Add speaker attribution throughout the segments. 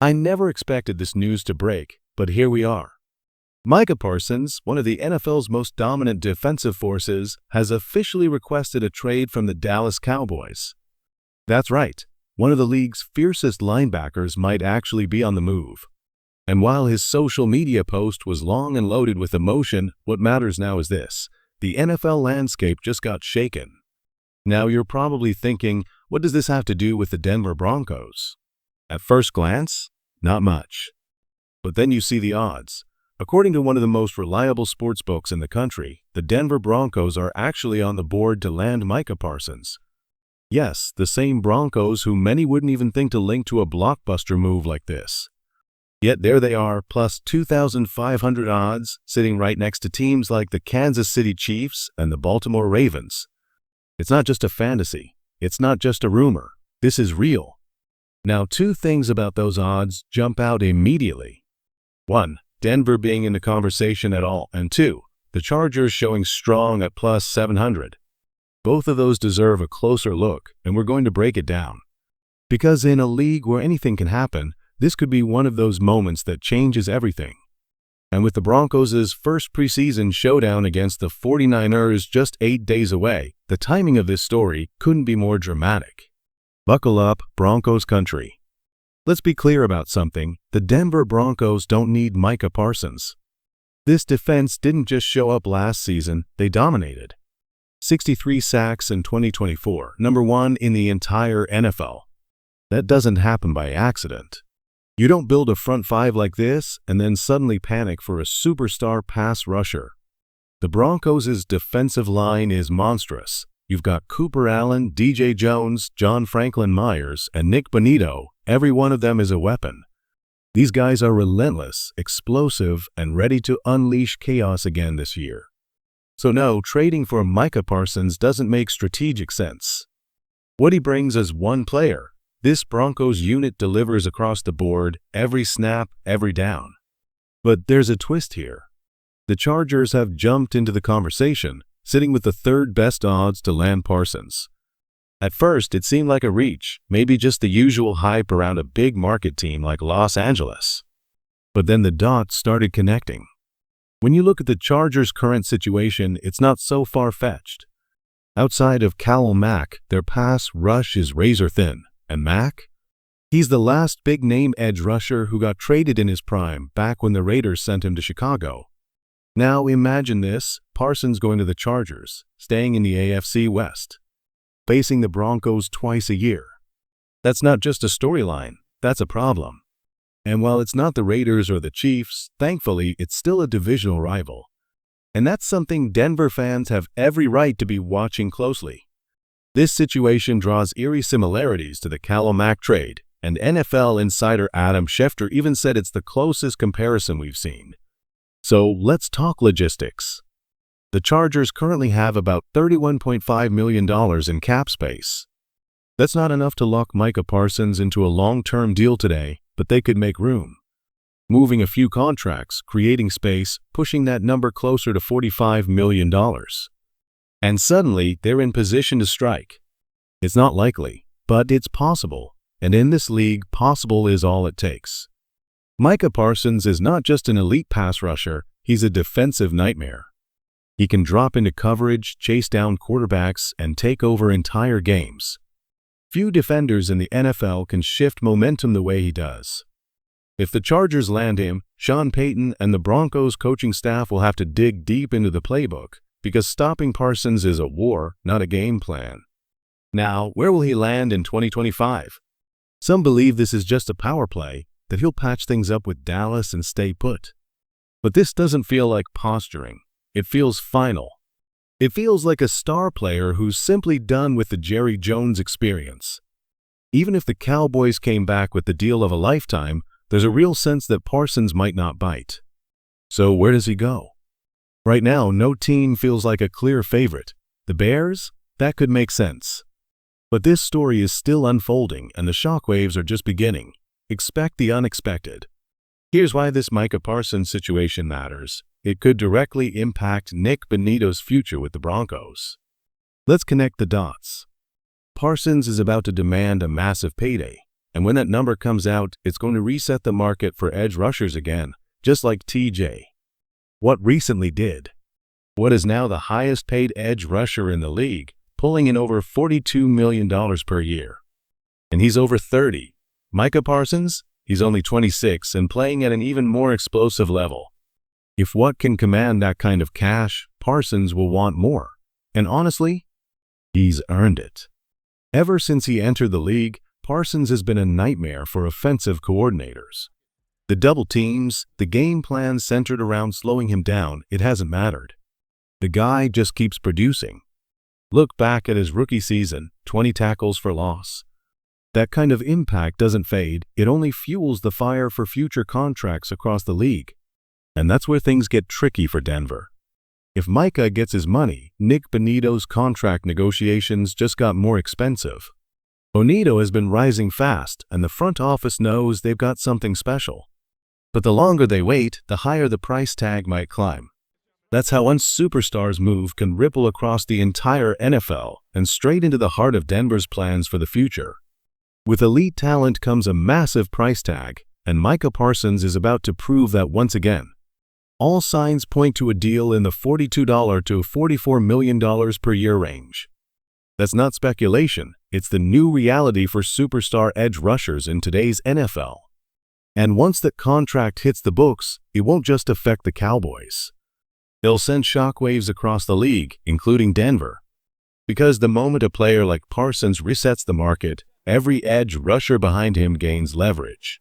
Speaker 1: I never expected this news to break, but here we are. Micah Parsons, one of the NFL's most dominant defensive forces, has officially requested a trade from the Dallas Cowboys. That's right, one of the league's fiercest linebackers might actually be on the move. And while his social media post was long and loaded with emotion, what matters now is this: the NFL landscape just got shaken. Now you're probably thinking, what does this have to do with the Denver Broncos? At first glance, not much. But then you see the odds. According to one of the most reliable sportsbooks in the country, the Denver Broncos are actually on the board to land Micah Parsons. Yes, the same Broncos who many wouldn't even think to link to a blockbuster move like this. Yet there they are, plus 2,500 odds, sitting right next to teams like the Kansas City Chiefs and the Baltimore Ravens. It's not just a fantasy. It's not just a rumor. This is real. Now, two things about those odds jump out immediately. 1. Denver being in the conversation at all, and 2. The Chargers showing strong at plus 700. Both of those deserve a closer look, and we're going to break it down. Because in a league where anything can happen, this could be one of those moments that changes everything. And with the Broncos' first preseason showdown against the 49ers just 8 days away, the timing of this story couldn't be more dramatic. Buckle up, Broncos country. Let's be clear about something. The Denver Broncos don't need Micah Parsons. This defense didn't just show up last season, they dominated. 63 sacks in 2024, #1 in the entire NFL. That doesn't happen by accident. You don't build a front five like this and then suddenly panic for a superstar pass rusher. The Broncos' defensive line is monstrous. You've got Cooper Allen, DJ Jones, John Franklin Myers, and Nick Bonito. Every one of them is a weapon. These guys are relentless, explosive, and ready to unleash chaos again this year. So no, trading for Micah Parsons doesn't make strategic sense. What he brings is one player. This Broncos unit delivers across the board, every snap, every down. But there's a twist here. The Chargers have jumped into the conversation, sitting with the third best odds to land Parsons. At first, it seemed like a reach, maybe just the usual hype around a big market team like Los Angeles. But then the dots started connecting. When you look at the Chargers' current situation, it's not so far-fetched. Outside of Khalil Mack, their pass rush is razor-thin. And Mack? He's the last big-name edge rusher who got traded in his prime back when the Raiders sent him to Chicago. Now imagine this, Parsons going to the Chargers, staying in the AFC West, facing the Broncos twice a year. That's not just a storyline, that's a problem. And while it's not the Raiders or the Chiefs, thankfully it's still a divisional rival. And that's something Denver fans have every right to be watching closely. This situation draws eerie similarities to the Khalil Mack trade, and NFL insider Adam Schefter even said it's the closest comparison we've seen. So let's talk logistics. The Chargers currently have about $31.5 million in cap space. That's not enough to lock Micah Parsons into a long-term deal today, but they could make room. Moving a few contracts, creating space, pushing that number closer to $45 million. And suddenly, they're in position to strike. It's not likely, but it's possible. And in this league, possible is all it takes. Micah Parsons is not just an elite pass rusher, he's a defensive nightmare. He can drop into coverage, chase down quarterbacks, and take over entire games. Few defenders in the NFL can shift momentum the way he does. If the Chargers land him, Sean Payton and the Broncos coaching staff will have to dig deep into the playbook, because stopping Parsons is a war, not a game plan. Now, where will he land in 2025? Some believe this is just a power play, that he'll patch things up with Dallas and stay put. But this doesn't feel like posturing. It feels final. It feels like a star player who's simply done with the Jerry Jones experience. Even if the Cowboys came back with the deal of a lifetime, there's a real sense that Parsons might not bite. So where does he go? Right now, no team feels like a clear favorite. The Bears? That could make sense. But this story is still unfolding and the shockwaves are just beginning. Expect the unexpected. Here's why this Micah Parsons situation matters. It could directly impact Nick Bonito's future with the Broncos. Let's connect the dots. Parsons is about to demand a massive payday. And when that number comes out, it's going to reset the market for edge rushers again, just like TJ Watt recently did. Watt is now the highest paid edge rusher in the league, pulling in over $42 million per year. And he's over 30. Micah Parsons? He's only 26 and playing at an even more explosive level. If Watt can command that kind of cash, Parsons will want more. And honestly, he's earned it. Ever since he entered the league, Parsons has been a nightmare for offensive coordinators. The double teams, the game plan centered around slowing him down, it hasn't mattered. The guy just keeps producing. Look back at his rookie season, 20 tackles for loss. That kind of impact doesn't fade, it only fuels the fire for future contracts across the league. And that's where things get tricky for Denver. If Micah gets his money, Nick Bonitto's contract negotiations just got more expensive. Bonitto has been rising fast, and the front office knows they've got something special. But the longer they wait, the higher the price tag might climb. That's how one superstar's move can ripple across the entire NFL and straight into the heart of Denver's plans for the future. With elite talent comes a massive price tag, and Micah Parsons is about to prove that once again. All signs point to a deal in the $42 to $44 million per year range. That's not speculation, it's the new reality for superstar edge rushers in today's NFL. And once that contract hits the books, it won't just affect the Cowboys. It'll send shockwaves across the league, including Denver. Because the moment a player like Parsons resets the market, every edge rusher behind him gains leverage.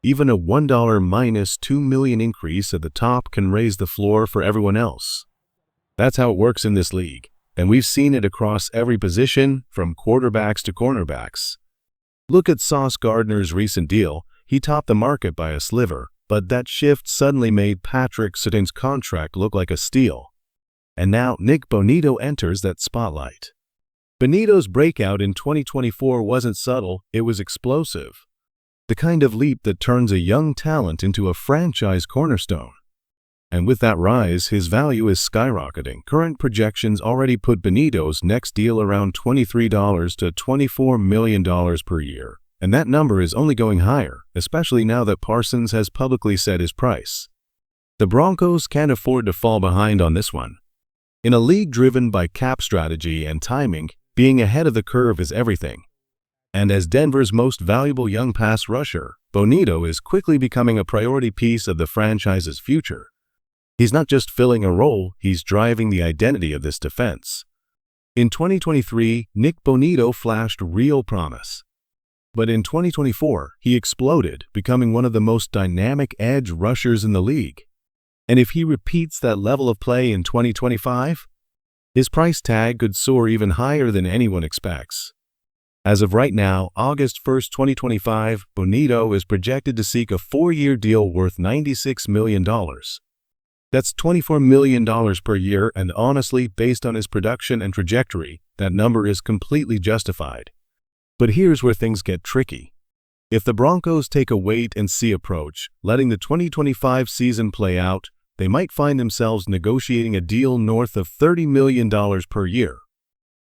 Speaker 1: Even a $1 minus $2 million increase at the top can raise the floor for everyone else. That's how it works in this league, and we've seen it across every position, from quarterbacks to cornerbacks. Look at Sauce Gardner's recent deal. He topped the market by a sliver, but that shift suddenly made Patrick Surtain's contract look like a steal. And now Nick Bonitto enters that spotlight. Bonitto's breakout in 2024 wasn't subtle, it was explosive. The kind of leap that turns a young talent into a franchise cornerstone. And with that rise, his value is skyrocketing. Current projections already put Bonitto's next deal around $23 to $24 million per year. And that number is only going higher, especially now that Parsons has publicly set his price. The Broncos can't afford to fall behind on this one. In a league driven by cap strategy and timing, being ahead of the curve is everything. And as Denver's most valuable young pass rusher, Bonitto is quickly becoming a priority piece of the franchise's future. He's not just filling a role, he's driving the identity of this defense. In 2023, Nick Bonitto flashed real promise. But in 2024, he exploded, becoming one of the most dynamic edge rushers in the league. And if he repeats that level of play in 2025, his price tag could soar even higher than anyone expects. As of right now, August 1, 2025, Bonitto is projected to seek a 4-year deal worth $96 million. That's $24 million per year, and honestly, based on his production and trajectory, that number is completely justified. But here's where things get tricky. If the Broncos take a wait-and-see approach, letting the 2025 season play out, they might find themselves negotiating a deal north of $30 million per year.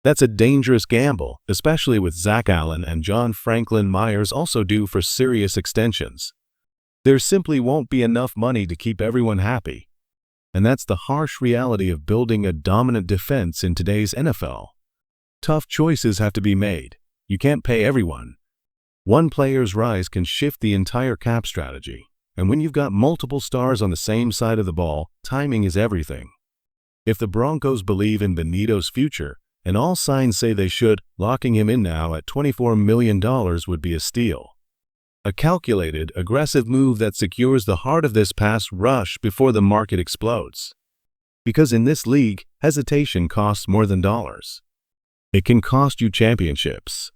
Speaker 1: That's a dangerous gamble, especially with Zach Allen and John Franklin Myers also due for serious extensions. There simply won't be enough money to keep everyone happy. And that's the harsh reality of building a dominant defense in today's NFL. Tough choices have to be made. You can't pay everyone. One player's rise can shift the entire cap strategy. And when you've got multiple stars on the same side of the ball, timing is everything. If the Broncos believe in Bonitto's future, and all signs say they should, locking him in now at $24 million would be a steal. A calculated, aggressive move that secures the heart of this pass rush before the market explodes. Because in this league, hesitation costs more than dollars. It can cost you championships.